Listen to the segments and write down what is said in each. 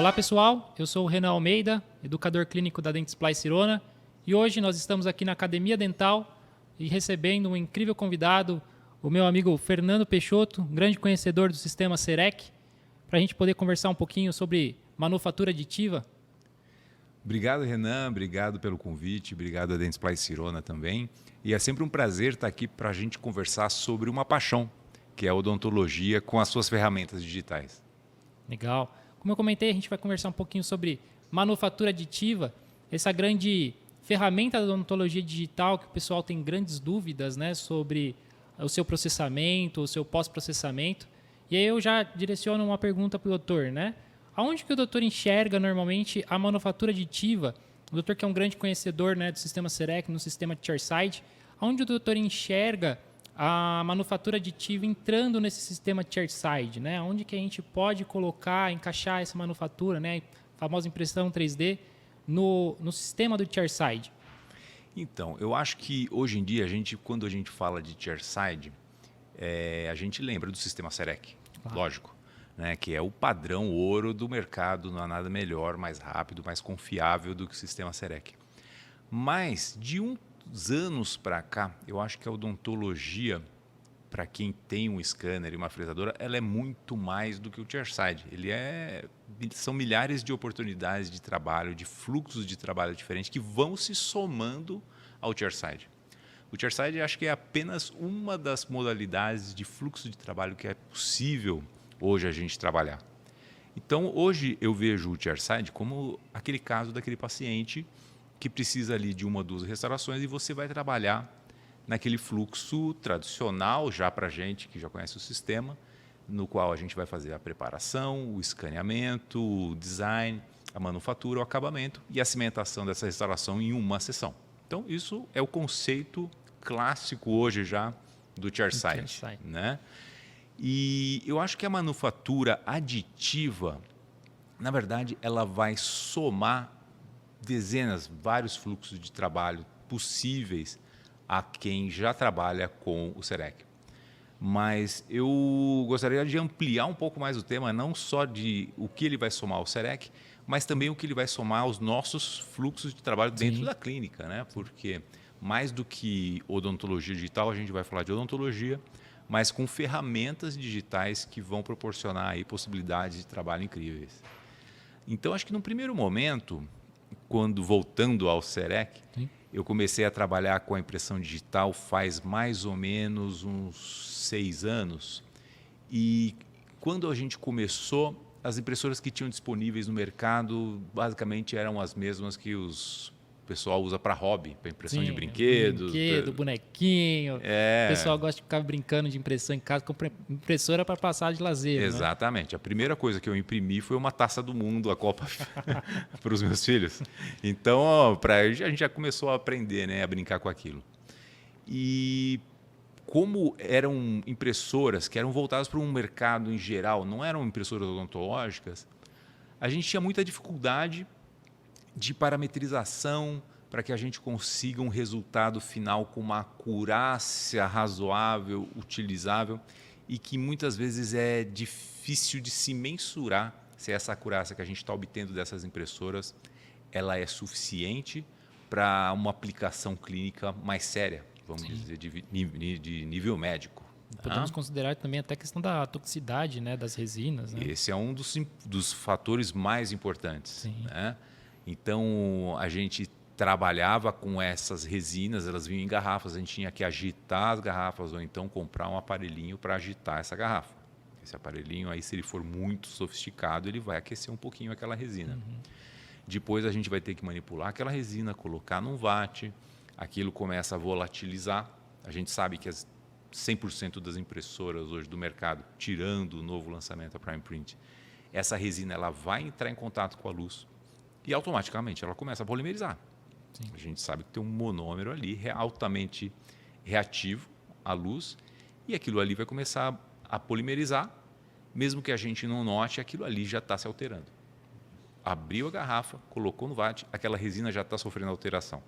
Olá pessoal, eu sou o Renan Almeida, educador clínico da Dentsply Sirona, e hoje nós estamos aqui na Academia Dental e recebendo um incrível convidado, o meu amigo Fernando Peixoto, um grande conhecedor do sistema CEREC, para a gente poder conversar um pouquinho sobre manufatura aditiva. Obrigado, Renan, obrigado pelo convite, obrigado a Dentsply Sirona também. E é sempre um prazer estar aqui para a gente conversar sobre uma paixão, que é a odontologia com as suas ferramentas digitais. Legal. Como eu comentei, a gente vai conversar um pouquinho sobre manufatura aditiva, essa grande ferramenta da odontologia digital que o pessoal tem grandes dúvidas, né, sobre o seu processamento, o seu pós-processamento. E aí eu já direciono uma pergunta para o doutor, né? Aonde que o doutor enxerga normalmente a manufatura aditiva? O doutor que é um grande conhecedor, né, do sistema CEREC, no sistema chairside, aonde o doutor enxerga a manufatura aditiva entrando nesse sistema chairside, né? Onde que a gente pode colocar, encaixar essa manufatura, né, a famosa impressão 3D, no sistema do chairside? Então, eu acho que hoje em dia, quando a gente fala de chairside, a gente lembra do sistema CEREC, Claro. lógico, né, que é o padrão ouro do mercado, não há nada melhor, mais rápido, mais confiável do que o sistema CEREC. Mas, de uns anos para cá, eu acho que a odontologia, para quem tem um scanner e uma fresadora, ela é muito mais do que o chairside. São milhares de oportunidades de trabalho, de fluxos de trabalho diferentes que vão se somando ao chairside. O chairside acho que é apenas uma das modalidades de fluxo de trabalho que é possível hoje a gente trabalhar. Então, hoje eu vejo o chairside como aquele caso daquele paciente que precisa ali de uma ou duas restaurações e você vai trabalhar naquele fluxo tradicional já para a gente que já conhece o sistema, no qual a gente vai fazer a preparação, o escaneamento, o design, a manufatura, o acabamento e a cimentação dessa restauração em uma sessão. Então, isso é o conceito clássico hoje já do chairside, né? E eu acho que a manufatura aditiva, na verdade, ela vai somar vários fluxos de trabalho possíveis a quem já trabalha com o CEREC. Mas eu gostaria de ampliar um pouco mais o tema, não só de o que ele vai somar ao CEREC, mas também o que ele vai somar aos nossos fluxos de trabalho dentro da clínica, né? Porque mais do que odontologia digital, a gente vai falar de odontologia, mas com ferramentas digitais que vão proporcionar aí possibilidades de trabalho incríveis. Então, acho que num primeiro momento, voltando ao CEREC, eu comecei a trabalhar com a impressão digital faz mais ou menos uns 6 anos. E quando a gente começou, as impressoras que tinham disponíveis no mercado basicamente eram as mesmas que o pessoal usa para hobby, para impressão de brinquedos. Bonequinho. O pessoal gosta de ficar brincando de impressão em casa, com impressora para passar de lazer. Exatamente. Né? A primeira coisa que eu imprimi foi uma taça do mundo, a Copa, para os meus filhos. Então, a gente já começou a aprender, né, a brincar com aquilo. E como eram impressoras que eram voltadas para um mercado em geral, não eram impressoras odontológicas, a gente tinha muita dificuldade de parametrização para que a gente consiga um resultado final com uma acurácia razoável, utilizável e que muitas vezes é difícil de se mensurar se essa acurácia que a gente está obtendo dessas impressoras ela é suficiente para uma aplicação clínica mais séria, vamos dizer, de nível médico. Podemos considerar também até a questão da toxicidade, né, das resinas. Né? Esse é um dos fatores mais importantes. Né? Então, a gente trabalhava com essas resinas, elas vinham em garrafas, a gente tinha que agitar as garrafas ou então comprar um aparelhinho para agitar essa garrafa. Esse aparelhinho, aí, se ele for muito sofisticado, ele vai aquecer um pouquinho aquela resina. Depois a gente vai ter que manipular aquela resina, colocar num vat, aquilo começa a volatilizar. A gente sabe que 100% das impressoras hoje do mercado, tirando o novo lançamento da Prime Print, essa resina ela vai entrar em contato com a luz e automaticamente ela começa a polimerizar. A gente sabe que tem um monômero ali altamente reativo à luz e aquilo ali vai começar a polimerizar, mesmo que a gente não note, aquilo ali já está se alterando. Abriu a garrafa, colocou no vat, aquela resina já está sofrendo alteração.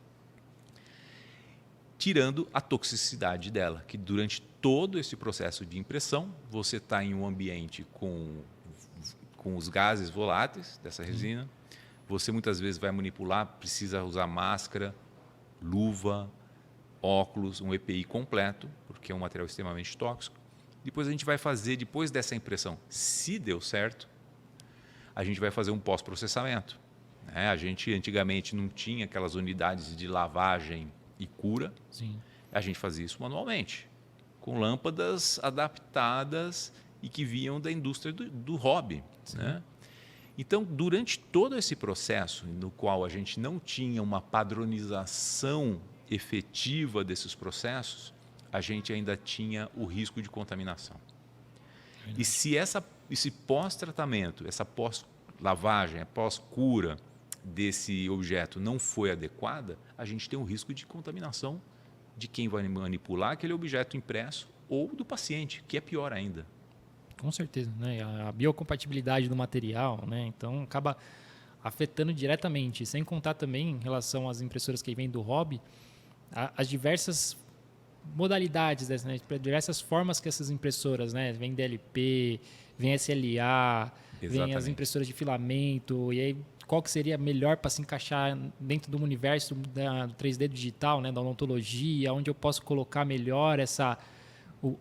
Tirando a toxicidade dela, que durante todo esse processo de impressão, você está em um ambiente com com os gases voláteis dessa resina. Você muitas vezes vai manipular, precisa usar máscara, luva, óculos, um EPI completo, porque é um material extremamente tóxico. Depois a gente vai fazer, depois dessa impressão, se deu certo, a gente vai fazer um pós-processamento. A gente antigamente não tinha aquelas unidades de lavagem e cura. Sim. A gente fazia isso manualmente, com lâmpadas adaptadas e que vinham da indústria do hobby. Né? Então, durante todo esse processo, no qual a gente não tinha uma padronização efetiva desses processos, a gente ainda tinha o risco de contaminação. E se esse pós-tratamento, essa pós-lavagem, pós-cura desse objeto não foi adequada, a gente tem um risco de contaminação de quem vai manipular aquele objeto impresso ou do paciente, que é pior ainda. Com certeza, né? A biocompatibilidade do material, né? Então acaba afetando diretamente, sem contar também em relação às impressoras que vêm do hobby, as diversas modalidades, né? Diversas formas que essas impressoras, né? Vem DLP, vem SLA, vem as impressoras de filamento, e aí qual que seria melhor para se encaixar dentro do universo do 3D digital, né? Da odontologia, onde eu posso colocar melhor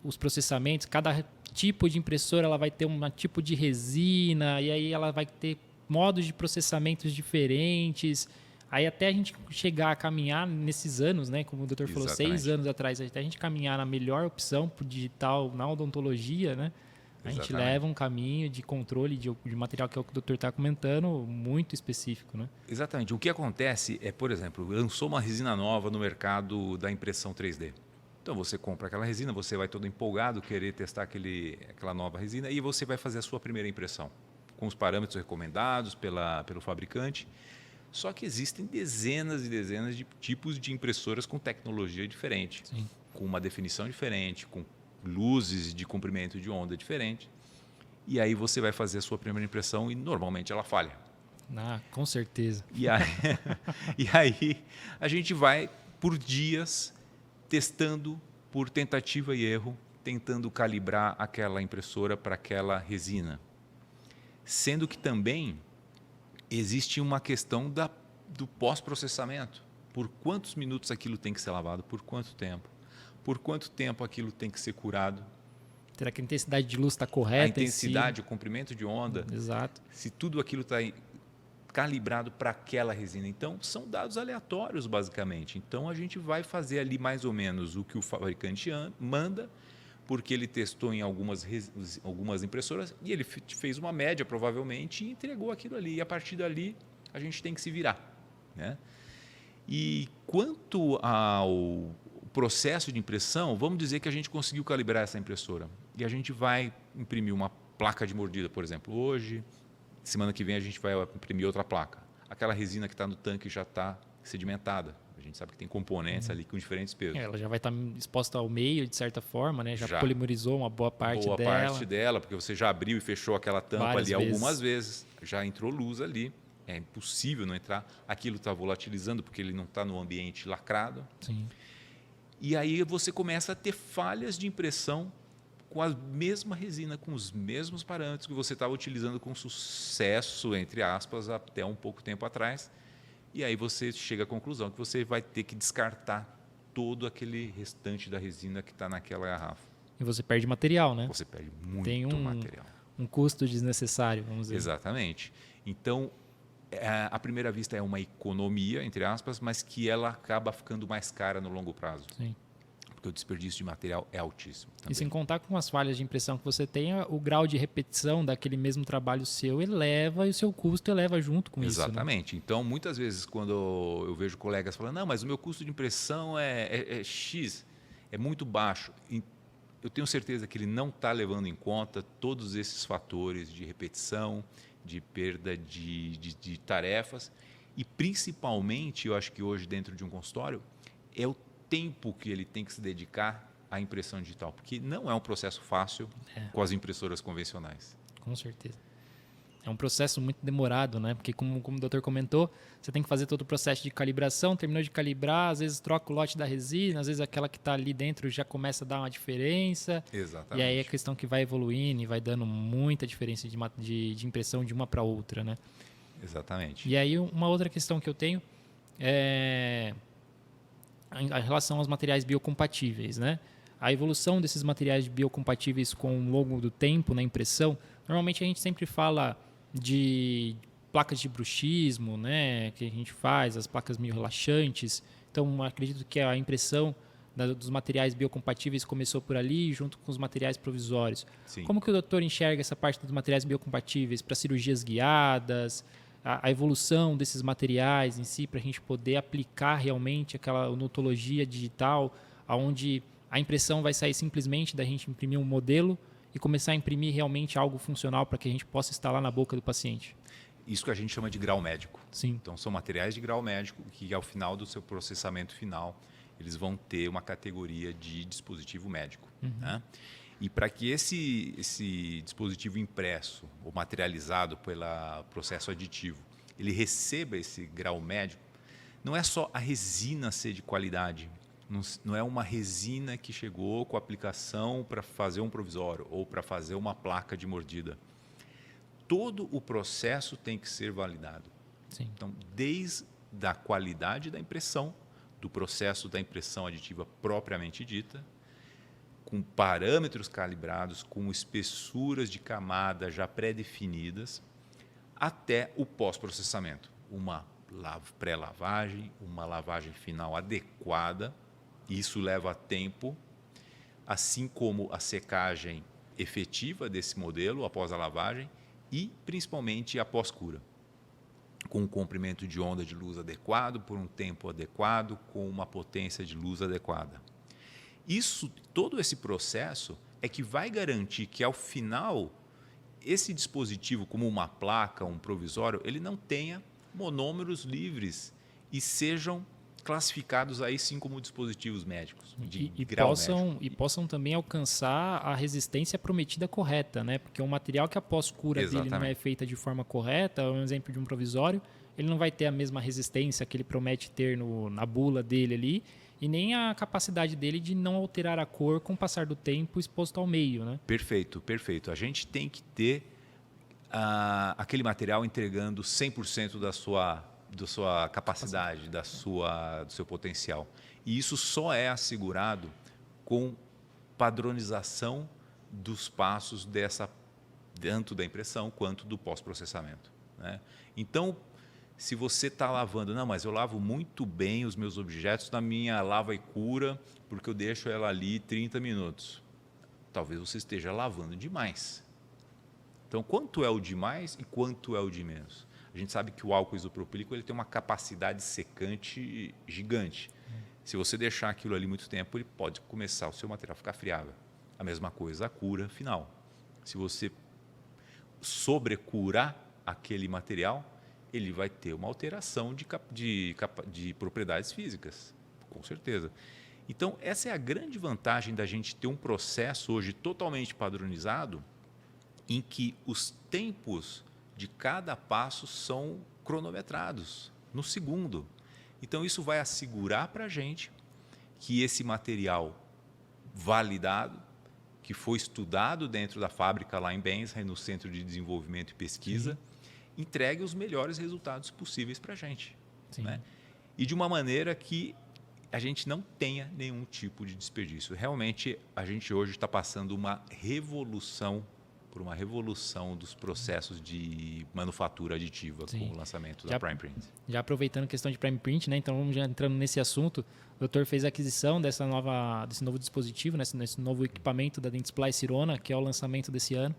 os processamentos. Cada tipo de impressora ela vai ter um tipo de resina, e aí ela vai ter modos de processamentos diferentes. Aí até a gente chegar a caminhar nesses anos, né, como o doutor falou, 6 anos atrás, até a gente caminhar na melhor opção para o digital na odontologia, né, a gente leva um caminho de controle de material, que é o que o doutor está comentando, muito específico. Né? Exatamente. O que acontece é, por exemplo, lançou uma resina nova no mercado da impressão 3D. Então você compra aquela resina, você vai todo empolgado querer testar aquela nova resina e você vai fazer a sua primeira impressão com os parâmetros recomendados pelo fabricante. Só que existem dezenas e dezenas de tipos de impressoras com tecnologia diferente, Sim. com uma definição diferente, com luzes de comprimento de onda diferente. E aí você vai fazer a sua primeira impressão e normalmente ela falha. Com certeza. E aí a gente vai por dias testando por tentativa e erro, tentando calibrar aquela impressora para aquela resina. Sendo que também existe uma questão do pós-processamento. Por quantos minutos aquilo tem que ser lavado? Por quanto tempo? Por quanto tempo aquilo tem que ser curado? Será que a intensidade de luz está correta? A intensidade, o comprimento de onda. Exato. Se tudo aquilo está calibrado para aquela resina. Então, são dados aleatórios, basicamente. Então, a gente vai fazer ali mais ou menos o que o fabricante manda, porque ele testou em algumas impressoras e ele fez uma média, provavelmente, e entregou aquilo ali. E, a partir dali, a gente tem que se virar. Né? E quanto ao processo de impressão, vamos dizer que a gente conseguiu calibrar essa impressora. E a gente vai imprimir uma placa de mordida, por exemplo, hoje. Semana que vem a gente vai imprimir outra placa. Aquela resina que está no tanque já está sedimentada. A gente sabe que tem componentes ali com diferentes pesos. Ela já vai estar exposta ao meio, de certa forma, né? Já polimerizou uma boa parte dela. Boa parte dela, porque você já abriu e fechou aquela tampa várias ali vezes. Algumas vezes. Já entrou luz ali. É impossível não entrar. Aquilo está volatilizando porque ele não está no ambiente lacrado. Sim. E aí você começa a ter falhas de impressão com a mesma resina, com os mesmos parâmetros que você estava utilizando com sucesso, entre aspas, até um pouco tempo atrás. E aí você chega à conclusão que você vai ter que descartar todo aquele restante da resina que está naquela garrafa. E você perde material, né? Você perde muito material. Um custo desnecessário, vamos dizer. Exatamente. Então, à primeira vista é uma economia, entre aspas, mas que ela acaba ficando mais cara no longo prazo. Sim. Porque o desperdício de material é altíssimo. Também. E sem contar com as falhas de impressão que você tenha, o grau de repetição daquele mesmo trabalho seu eleva e o seu custo eleva junto com isso. Exatamente. Né? Então, muitas vezes, quando eu vejo colegas falando, não, mas o meu custo de impressão é X, é muito baixo. Eu tenho certeza que ele não está levando em conta todos esses fatores de repetição, de perda de tarefas e, principalmente, eu acho que hoje, dentro de um consultório, é o tempo que ele tem que se dedicar à impressão digital, porque não é um processo fácil com as impressoras convencionais. Com certeza. É um processo muito demorado, né? Porque, como o doutor comentou, você tem que fazer todo o processo de calibração, terminou de calibrar, às vezes troca o lote da resina, às vezes aquela que está ali dentro já começa a dar uma diferença. E aí é Exatamente. questão que vai evoluindo e vai dando muita diferença de impressão de uma para outra, né? Exatamente. E aí uma outra questão que eu tenho é em relação aos materiais biocompatíveis, né? A evolução desses materiais biocompatíveis com o longo do tempo na impressão, normalmente a gente sempre fala de placas de bruxismo, né, que a gente faz, as placas meio relaxantes. Então, acredito que a impressão dos materiais biocompatíveis começou por ali, junto com os materiais provisórios. Sim. Como que o doutor enxerga essa parte dos materiais biocompatíveis para cirurgias guiadas, a evolução desses materiais em si, para a gente poder aplicar realmente aquela odontologia digital, onde a impressão vai sair simplesmente da gente imprimir um modelo e começar a imprimir realmente algo funcional para que a gente possa instalar na boca do paciente? Isso que a gente chama de grau médico. Sim. Então, são materiais de grau médico que, ao final do seu processamento final, eles vão ter uma categoria de dispositivo médico. Né? E para que esse dispositivo impresso ou materializado pelo processo aditivo, ele receba esse grau médico, não é só a resina ser de qualidade, não é uma resina que chegou com aplicação para fazer um provisório ou para fazer uma placa de mordida. Todo o processo tem que ser validado. Sim. Então, desde a qualidade da impressão, do processo da impressão aditiva propriamente dita, com parâmetros calibrados, com espessuras de camada já pré-definidas, até o pós-processamento. Uma pré-lavagem, uma lavagem final adequada, isso leva tempo, assim como a secagem efetiva desse modelo após a lavagem e, principalmente, a pós-cura, com um comprimento de onda de luz adequado, por um tempo adequado, com uma potência de luz adequada. Todo esse processo é que vai garantir que, ao final, esse dispositivo, como uma placa, um provisório, ele não tenha monômeros livres e sejam classificados aí sim como dispositivos médicos de grau médico. E possam também alcançar a resistência prometida correta, né? Porque um material que a pós-cura dele não é feita de forma correta, um exemplo de um provisório, ele não vai ter a mesma resistência que ele promete ter na bula dele ali, e nem a capacidade dele de não alterar a cor com o passar do tempo exposto ao meio, né? Perfeito, perfeito. A gente tem que ter aquele material entregando 100% da sua capacidade, do seu potencial. E isso só é assegurado com padronização dos passos tanto da impressão quanto do pós-processamento. Né? Então, se você está lavando, não, mas eu lavo muito bem os meus objetos na minha lava e cura, porque eu deixo ela ali 30 minutos. Talvez você esteja lavando demais. Então, quanto é o de mais e quanto é o de menos? A gente sabe que o álcool isopropílico ele tem uma capacidade secante gigante. Se você deixar aquilo ali muito tempo, ele pode começar o seu material a ficar friável. A mesma coisa a cura final. Se você sobrecurar aquele material, ele vai ter uma alteração de propriedades físicas, com certeza. Então, essa é a grande vantagem da gente ter um processo hoje totalmente padronizado, em que os tempos de cada passo são cronometrados no segundo. Então, isso vai assegurar para a gente que esse material validado, que foi estudado dentro da fábrica lá em Bensheim, no Centro de Desenvolvimento e Pesquisa, entregue os melhores resultados possíveis para a gente. Né? E de uma maneira que a gente não tenha nenhum tipo de desperdício. Realmente, a gente hoje está passando por uma revolução dos processos de manufatura aditiva com o lançamento da Prime Print. Já aproveitando a questão de Prime Print, né? Então vamos já entrando nesse assunto. O doutor fez a aquisição desse novo dispositivo, nesse novo equipamento da Dentsply Sirona, que é o lançamento desse ano.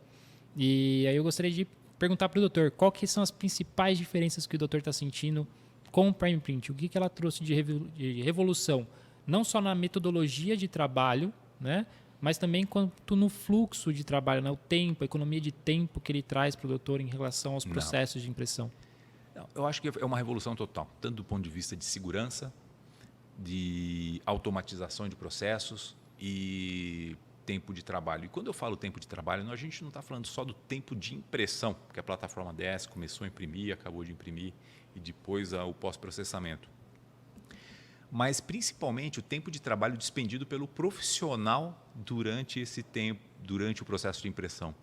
E aí eu gostaria de perguntar para o doutor qual que são as principais diferenças que o doutor está sentindo com o Prime Print. O que ela trouxe de revolução, não só na metodologia de trabalho, né? Mas também quanto no fluxo de trabalho, né? O tempo, a economia de tempo que ele traz para o doutor em relação aos processos de impressão. Não, eu acho que é uma revolução total, tanto do ponto de vista de segurança, de automatização de processos e tempo de trabalho. E quando eu falo tempo de trabalho, a gente não está falando só do tempo de impressão, porque a plataforma desce, começou a imprimir, acabou de imprimir, e depois o pós-processamento. Mas, principalmente, o tempo de trabalho despendido pelo profissional durante esse tempo, durante o processo de impressão.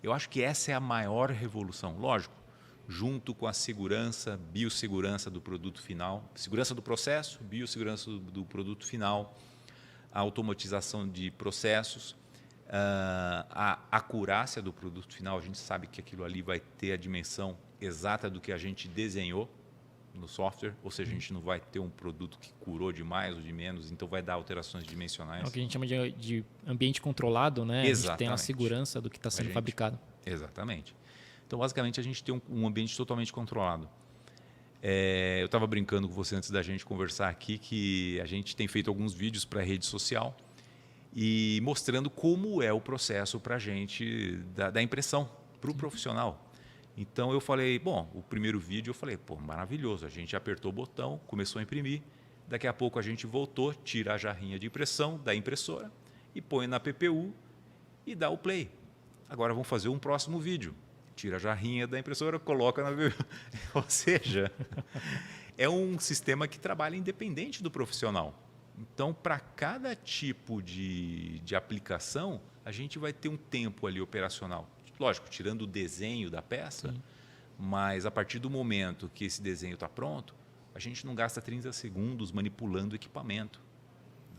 Eu acho que essa é a maior revolução. Lógico, junto com a segurança, biossegurança do produto final, segurança do processo, biossegurança do produto final, a automatização de processos, a acurácia do produto final. A gente sabe que aquilo ali vai ter a dimensão exata do que a gente desenhou no software, ou seja, a gente não vai ter um produto que curou de mais ou de menos, então vai dar alterações dimensionais. É o que a gente chama de ambiente controlado, né? Exatamente. A gente tem a segurança do que está sendo fabricado. Exatamente. Então, basicamente, a gente tem um ambiente totalmente controlado. Eu estava brincando com você antes da gente conversar aqui que a gente tem feito alguns vídeos para a rede social e mostrando como é o processo para a gente da impressão, para o profissional. Então, eu falei, bom, o primeiro vídeo eu falei, pô, maravilhoso, a gente apertou o botão, começou a imprimir, daqui a pouco a gente voltou, tira a jarrinha de impressão da impressora e põe na PPU e dá o play. Agora vamos fazer um próximo vídeo. Tira a jarrinha da impressora, coloca na PPU. Ou seja, é um sistema que trabalha independente do profissional. Então, para cada tipo de aplicação, a gente vai ter um tempo ali operacional. Lógico, tirando o desenho da peça, sim, mas a partir do momento que esse desenho está pronto, a gente não gasta 30 segundos manipulando o equipamento.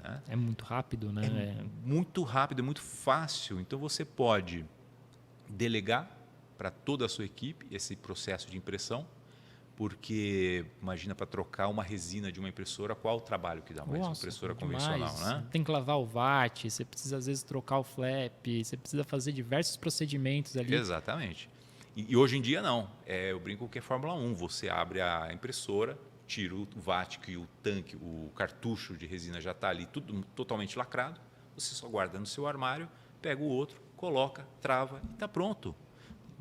Né? É muito rápido, né? É muito rápido, é muito fácil. Então, você pode delegar para toda a sua equipe esse processo de impressão, porque imagina para trocar uma resina de uma impressora, qual o trabalho que dá uma impressora convencional, né? Tem que lavar o VAT, você precisa às vezes trocar o flap, você precisa fazer diversos procedimentos ali. Exatamente. E hoje em dia não, eu brinco que é Fórmula 1, você abre a impressora, tira o VAT, que o tanque, o cartucho de resina já está ali tudo totalmente lacrado, você só guarda no seu armário, pega o outro, coloca, trava e está pronto.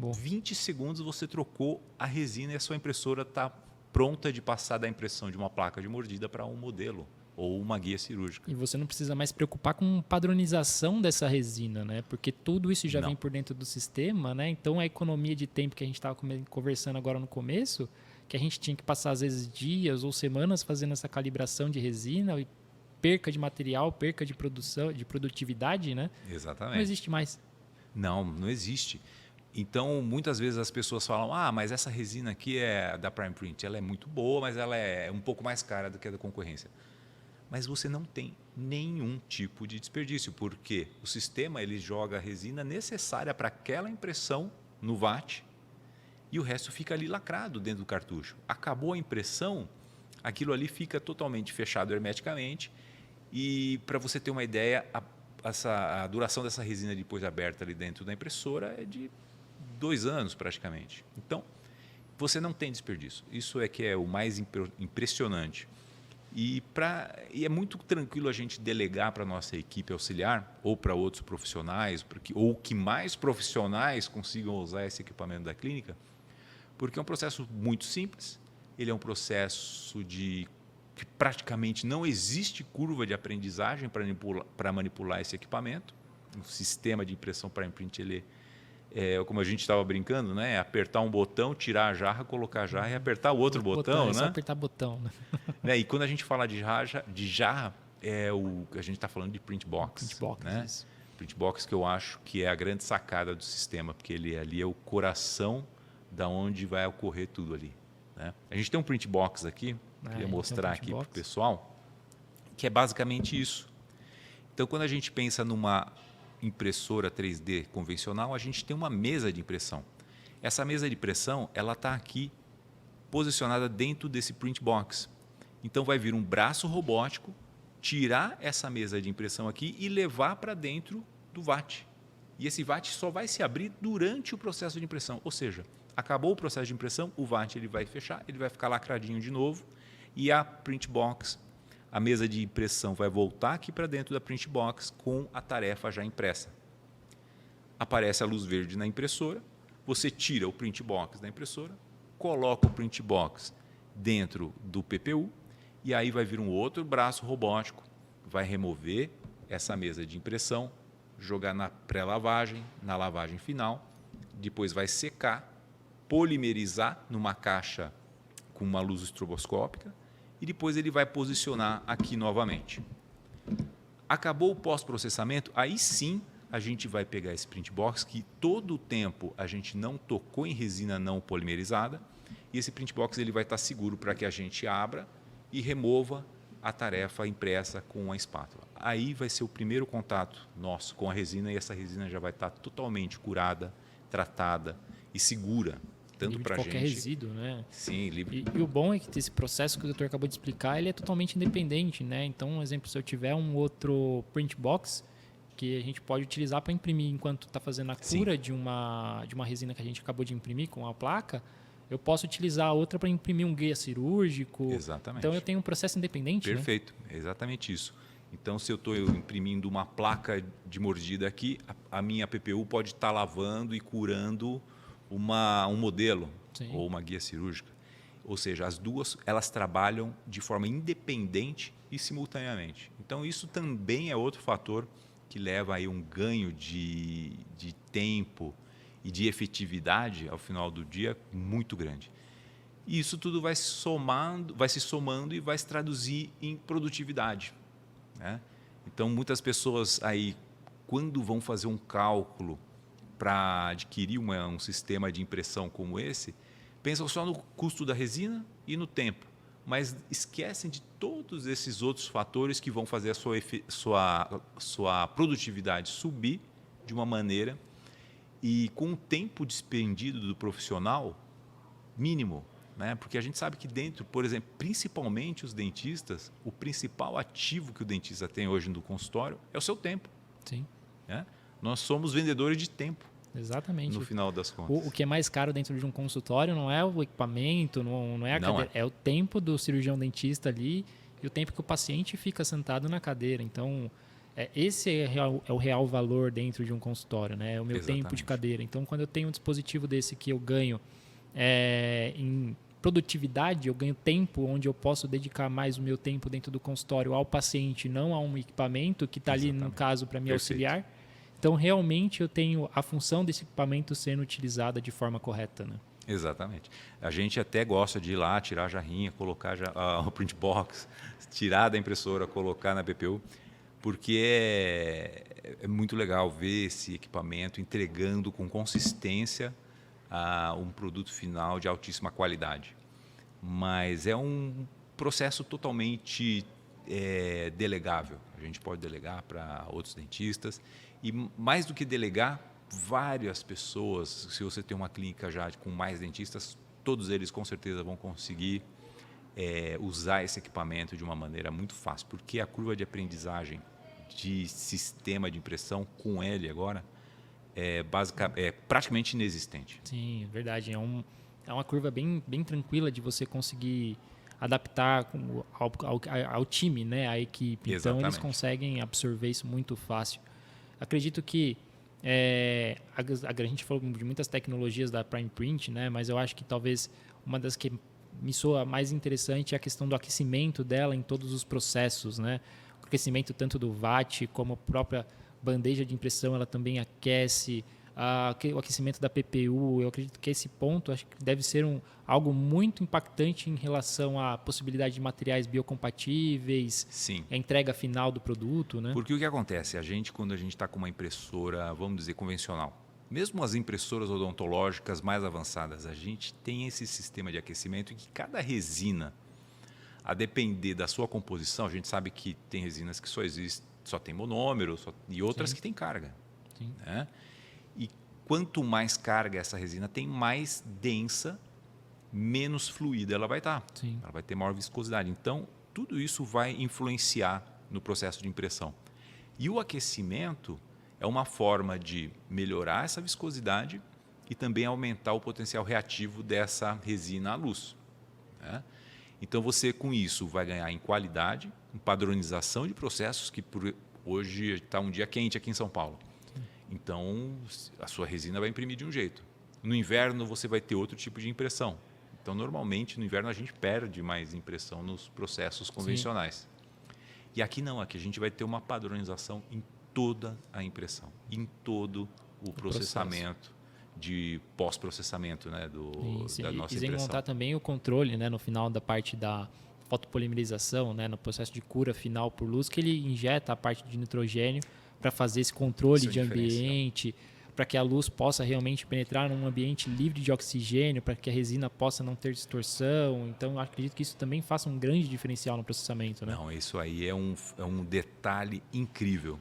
Bom. 20 segundos você trocou a resina e a sua impressora está pronta de passar da impressão de uma placa de mordida para um modelo ou uma guia cirúrgica. E você não precisa mais se preocupar com padronização dessa resina, né? Porque tudo isso já vem por dentro do sistema, né? Então a economia de tempo que a gente estava conversando agora no começo, que a gente tinha que passar às vezes dias ou semanas fazendo essa calibração de resina, e perca de material, perca de produção, de produtividade, né? Exatamente. Não existe mais. Não existe. Então, muitas vezes as pessoas falam, mas essa resina aqui é da Prime Print, ela é muito boa, mas ela é um pouco mais cara do que a da concorrência. Mas você não tem nenhum tipo de desperdício, porque o sistema ele joga a resina necessária para aquela impressão no VAT e o resto fica ali lacrado dentro do cartucho. Acabou a impressão, aquilo ali fica totalmente fechado hermeticamente e, para você ter uma ideia, a duração dessa resina depois aberta ali dentro da impressora é de 2 anos praticamente. Então, você não tem desperdício. Isso é que é o mais impressionante. E é muito tranquilo a gente delegar para a nossa equipe auxiliar ou para outros profissionais, ou que mais profissionais consigam usar esse equipamento da clínica, porque é um processo muito simples, ele é um processo que praticamente não existe curva de aprendizagem para manipular esse equipamento. O sistema de impressão Prime Print, ele como a gente estava brincando, né? Apertar um botão, tirar a jarra, colocar a jarra e apertar o outro botão, né? É só apertar botão, né? E quando a gente fala de jarra, a gente está falando de print box. Print box, né? Isso. Print box que eu acho que é a grande sacada do sistema, porque ele ali é o coração da onde vai ocorrer tudo ali. Né? A gente tem um print box aqui, queria mostrar aqui para o pessoal, que é basicamente isso. Então, quando a gente pensa numa impressora 3D convencional, a gente tem uma mesa de impressão. Essa mesa de impressão, ela está aqui posicionada dentro desse print box. Então vai vir um braço robótico, tirar essa mesa de impressão aqui e levar para dentro do VAT. E esse VAT só vai se abrir durante o processo de impressão. Ou seja, acabou o processo de impressão, o VAT ele vai fechar, ele vai ficar lacradinho de novo e a print box, a mesa de impressão vai voltar aqui para dentro da print box com a tarefa já impressa. Aparece a luz verde na impressora, você tira o print box da impressora, coloca o print box dentro do PPU e aí vai vir um outro braço robótico, vai remover essa mesa de impressão, jogar na pré-lavagem, na lavagem final, depois vai secar, polimerizar numa caixa com uma luz estroboscópica e depois ele vai posicionar aqui novamente. Acabou o pós-processamento, aí sim a gente vai pegar esse print box que todo o tempo a gente não tocou em resina não polimerizada e esse print box ele vai estar seguro para que a gente abra e remova a tarefa impressa com a espátula. Aí vai ser o primeiro contato nosso com a resina e essa resina já vai estar totalmente curada, tratada e segura. Tanto para a gente... qualquer resíduo, né? Sim, livre. E o bom é que esse processo que o doutor acabou de explicar, ele é totalmente independente, né? Então, um exemplo, se eu tiver um outro print box que a gente pode utilizar para imprimir enquanto está fazendo a cura de uma resina que a gente acabou de imprimir com a placa, eu posso utilizar a outra para imprimir um guia cirúrgico. Exatamente. Então, eu tenho um processo independente, Perfeito, né? Exatamente isso. Então, se eu estou imprimindo uma placa de mordida aqui, a minha PPU pode estar lavando e curando um modelo ou uma guia cirúrgica. Ou seja, as duas elas trabalham de forma independente e simultaneamente. Então, isso também é outro fator que leva aí um ganho de tempo e de efetividade ao final do dia muito grande. E isso tudo vai se somando e vai se traduzir em produtividade, né? Então, muitas pessoas aí, quando vão fazer um cálculo para adquirir um sistema de impressão como esse, pensam só no custo da resina e no tempo, mas esquecem de todos esses outros fatores que vão fazer a sua produtividade subir de uma maneira e com o tempo despendido do profissional mínimo, né? Porque a gente sabe que dentro, por exemplo, principalmente os dentistas, o principal ativo que o dentista tem hoje no consultório é o seu tempo. Sim. Né? Nós somos vendedores de tempo. Exatamente. No final das contas. O que é mais caro dentro de um consultório não é o equipamento, não é a cadeira, é o tempo do cirurgião dentista ali e o tempo que o paciente fica sentado na cadeira. Então, esse é o real valor dentro de um consultório, né? É o meu tempo de cadeira. Então, quando eu tenho um dispositivo desse que eu ganho em produtividade, eu ganho tempo onde eu posso dedicar mais o meu tempo dentro do consultório ao paciente, não a um equipamento que está ali, no caso, para me auxiliar. Então, realmente, eu tenho a função desse equipamento sendo utilizada de forma correta, né? Exatamente. A gente até gosta de ir lá, tirar a jarrinha, colocar o print box, tirar da impressora, colocar na PPU, porque é muito legal ver esse equipamento entregando com consistência um produto final de altíssima qualidade. Mas é um processo totalmente delegável. A gente pode delegar para outros dentistas e, mais do que delegar, várias pessoas, se você tem uma clínica já com mais dentistas, todos eles com certeza vão conseguir usar esse equipamento de uma maneira muito fácil, porque a curva de aprendizagem de sistema de impressão com ele agora é praticamente inexistente. Sim, é verdade. É uma curva bem tranquila de você conseguir adaptar ao time, né, à equipe. Exatamente. Então, eles conseguem absorver isso muito fácil. Acredito que a gente falou de muitas tecnologias da Prime Print, né, mas eu acho que talvez uma das que me soa mais interessante é a questão do aquecimento dela em todos os processos, né? O aquecimento tanto do VAT como a própria bandeja de impressão, ela também aquece. O aquecimento da PPU, eu acredito que esse ponto acho que deve ser algo muito impactante em relação à possibilidade de materiais biocompatíveis, Sim. A entrega final do produto, né? Porque o que acontece? Quando a gente está com uma impressora, vamos dizer, convencional, mesmo as impressoras odontológicas mais avançadas, a gente tem esse sistema de aquecimento em que cada resina, a depender da sua composição, a gente sabe que tem resinas que só tem monômero e outras que tem carga. Sim. Né? E quanto mais carga essa resina tem, mais densa, menos fluida ela vai estar. Sim. Ela vai ter maior viscosidade. Então, tudo isso vai influenciar no processo de impressão. E o aquecimento é uma forma de melhorar essa viscosidade e também aumentar o potencial reativo dessa resina à luz. Né? Então, você com isso vai ganhar em qualidade, em padronização de processos, que hoje está um dia quente aqui em São Paulo. Então, a sua resina vai imprimir de um jeito. No inverno, você vai ter outro tipo de impressão. Então, normalmente, no inverno, a gente perde mais impressão nos processos convencionais. Sim. E aqui não, aqui a gente vai ter uma padronização em toda a impressão, em todo o processamento de pós-processamento, né, da nossa e sem impressão. montar também o controle, né, no final da parte da fotopolimerização, né, no processo de cura final por luz, que ele injeta a parte de nitrogênio para fazer esse controle de ambiente, para que a luz possa realmente penetrar num ambiente livre de oxigênio, para que a resina possa não ter distorção. Então, eu acredito que isso também faça um grande diferencial no processamento, né? Não, isso aí é um detalhe incrível,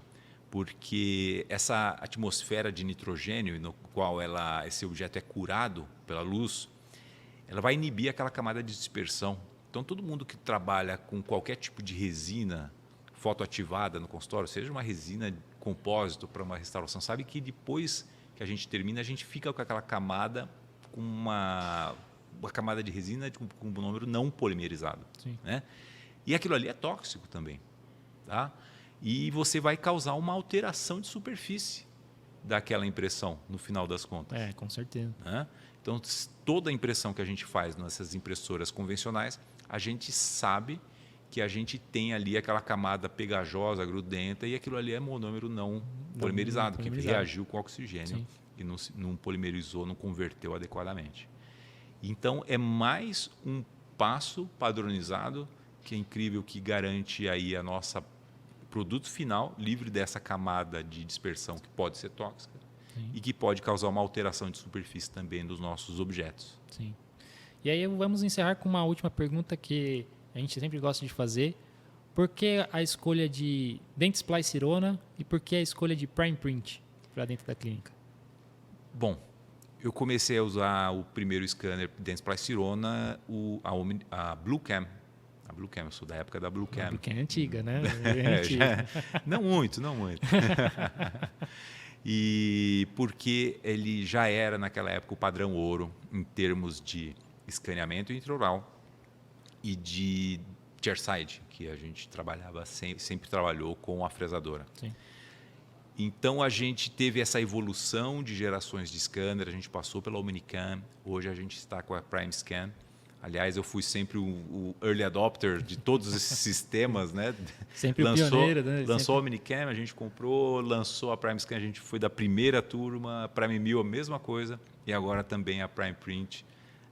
porque essa atmosfera de nitrogênio no qual esse objeto é curado pela luz, ela vai inibir aquela camada de dispersão. Então, todo mundo que trabalha com qualquer tipo de resina fotoativada no consultório, seja uma resina compósito para uma restauração, sabe que depois que a gente termina, a gente fica com aquela camada, com uma camada de resina com um monômero não polimerizado. Sim. Né? E aquilo ali é tóxico também. Tá? E você vai causar uma alteração de superfície daquela impressão, no final das contas. Com certeza. Né? Então, toda a impressão que a gente faz nessas impressoras convencionais, a gente sabe que a gente tem ali aquela camada pegajosa, grudenta, e aquilo ali é monômero não polimerizado, que reagiu com oxigênio. Sim. E não polimerizou, não converteu adequadamente. Então, é mais um passo padronizado, que é incrível, que garante aí a nossa produto final livre dessa camada de dispersão que pode ser tóxica. Sim. E que pode causar uma alteração de superfície também dos nossos objetos. Sim. E aí vamos encerrar com uma última pergunta que a gente sempre gosta de fazer. Por que a escolha de Dentsply Sirona e por que a escolha de Prime Print para dentro da clínica? Bom, eu comecei a usar o primeiro scanner Dentsply Sirona, a Bluecam. A Bluecam, eu sou da época da Bluecam. A Bluecam é antiga, né? É antiga. Não muito. E porque ele já era, naquela época, o padrão ouro em termos de escaneamento intraoral e de chairside, que a gente trabalhava sempre trabalhou com a fresadora. Sim. Então, a gente teve essa evolução de gerações de scanner, a gente passou pela Omnicam, hoje a gente está com a PrimeScan. Aliás, eu fui sempre o early adopter de todos esses sistemas, né? Sempre o pioneiro, né? Lançou a Omnicam, a gente comprou, lançou a PrimeScan, a gente foi da primeira turma, a Prime 1000 a mesma coisa, e agora também a Prime Print,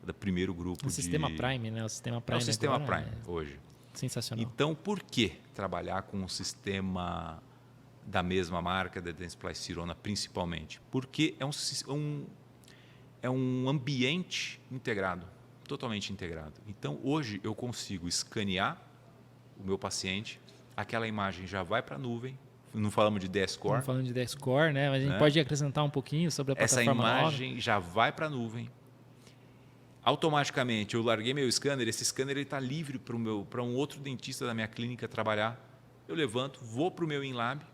do primeiro grupo. O sistema Prime, né? O sistema Prime, o sistema Prime hoje. Sensacional. Então, por que trabalhar com um sistema da mesma marca, da Dentsply Sirona, principalmente? Porque é um ambiente integrado, totalmente integrado. Então, hoje eu consigo escanear o meu paciente, aquela imagem já vai para a nuvem, não falamos de D-Score. Não falando de D-Score, né? Mas a gente pode acrescentar um pouquinho sobre a plataforma nova. Essa imagem já vai para a nuvem. Automaticamente, eu larguei meu scanner, esse scanner está livre para um outro dentista da minha clínica trabalhar. Eu levanto, vou para o meu InLab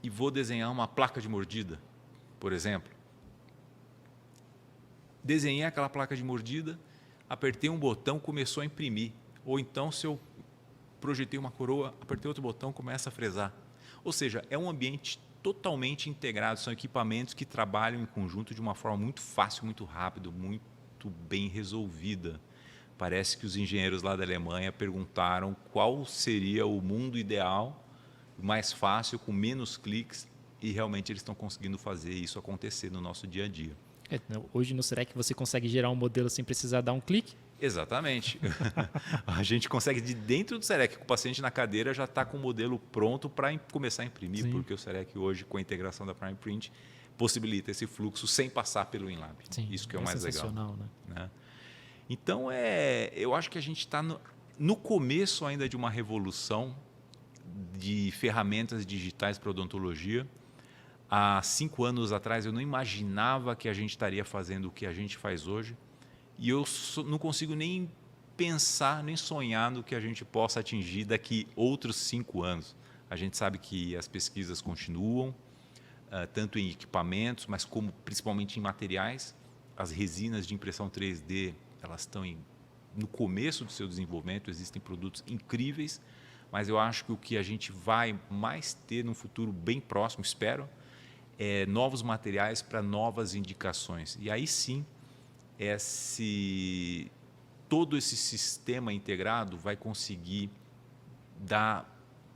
e vou desenhar uma placa de mordida, por exemplo. Desenhei aquela placa de mordida, apertei um botão, começou a imprimir. Ou então, se eu projetei uma coroa, apertei outro botão, começa a fresar. Ou seja, é um ambiente totalmente integrado, são equipamentos que trabalham em conjunto de uma forma muito fácil, muito rápido, muito bem resolvida. Parece que os engenheiros lá da Alemanha perguntaram qual seria o mundo ideal, mais fácil, com menos cliques, e realmente eles estão conseguindo fazer isso acontecer no nosso dia a dia. Hoje no Serec você consegue gerar um modelo sem precisar dar um clique? Exatamente. A gente consegue, de dentro do Serec, com o paciente na cadeira, já está com o modelo pronto para começar a imprimir. Sim. Porque o Serec hoje, com a integração da Prime Print, possibilita esse fluxo sem passar pelo InLab. Sim, isso que é o mais legal. Né? Então, eu acho que a gente está no começo ainda de uma revolução de ferramentas digitais para odontologia. Há 5 anos atrás, eu não imaginava que a gente estaria fazendo o que a gente faz hoje. E eu não consigo nem pensar, nem sonhar no que a gente possa atingir daqui outros 5 anos. A gente sabe que as pesquisas continuam, tanto em equipamentos, mas como principalmente em materiais. As resinas de impressão 3D, elas estão no começo do seu desenvolvimento, existem produtos incríveis, mas eu acho que o que a gente vai mais ter num futuro bem próximo, espero, é novos materiais para novas indicações. E aí sim, todo esse sistema integrado vai conseguir dar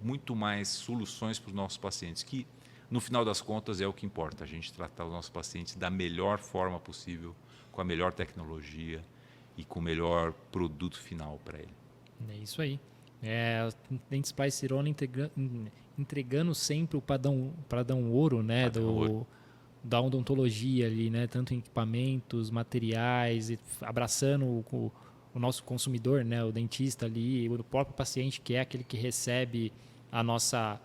muito mais soluções para os nossos pacientes, que no final das contas, é o que importa. A gente tratar os nossos pacientes da melhor forma possível, com a melhor tecnologia e com o melhor produto final para ele. É isso aí. Dentsply Sirona entregando sempre o padrão ouro, né, da odontologia ali, né, tanto em equipamentos, materiais, e abraçando o nosso consumidor, né, o dentista ali, o próprio paciente, que é aquele que recebe a nossa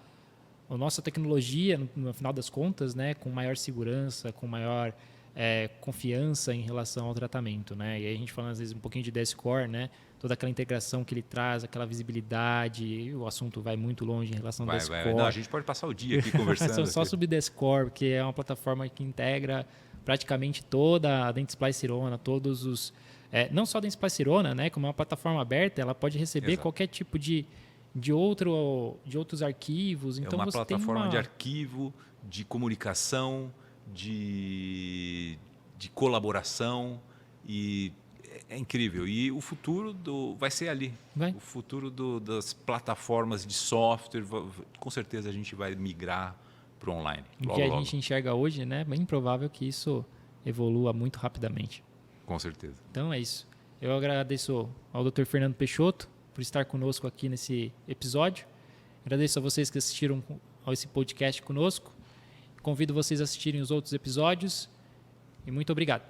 tecnologia, no final das contas, né, com maior segurança, com maior confiança em relação ao tratamento, né? E aí a gente fala às vezes um pouquinho de D-Score, né? Toda aquela integração que ele traz, aquela visibilidade, o assunto vai muito longe em relação ao D-Score. Não, a gente pode passar o dia aqui conversando. Só sobre D-Score, porque é uma plataforma que integra praticamente toda a Dentsply Sirona, todos os... não só a Dentsply Sirona, né? Como é uma plataforma aberta, ela pode receber qualquer tipo de outros arquivos. Então, é uma você plataforma tem de arquivo, de comunicação, de colaboração, e é incrível. E o futuro vai ser ali. O futuro das plataformas de software, com certeza a gente vai migrar para o online. O que a gente enxerga hoje, né? É bem provável que isso evolua muito rapidamente. Com certeza. Então é isso. Eu agradeço ao Dr. Fernando Peixoto por estar conosco aqui nesse episódio. Agradeço a vocês que assistiram a esse podcast conosco. Convido vocês a assistirem os outros episódios. E muito obrigado.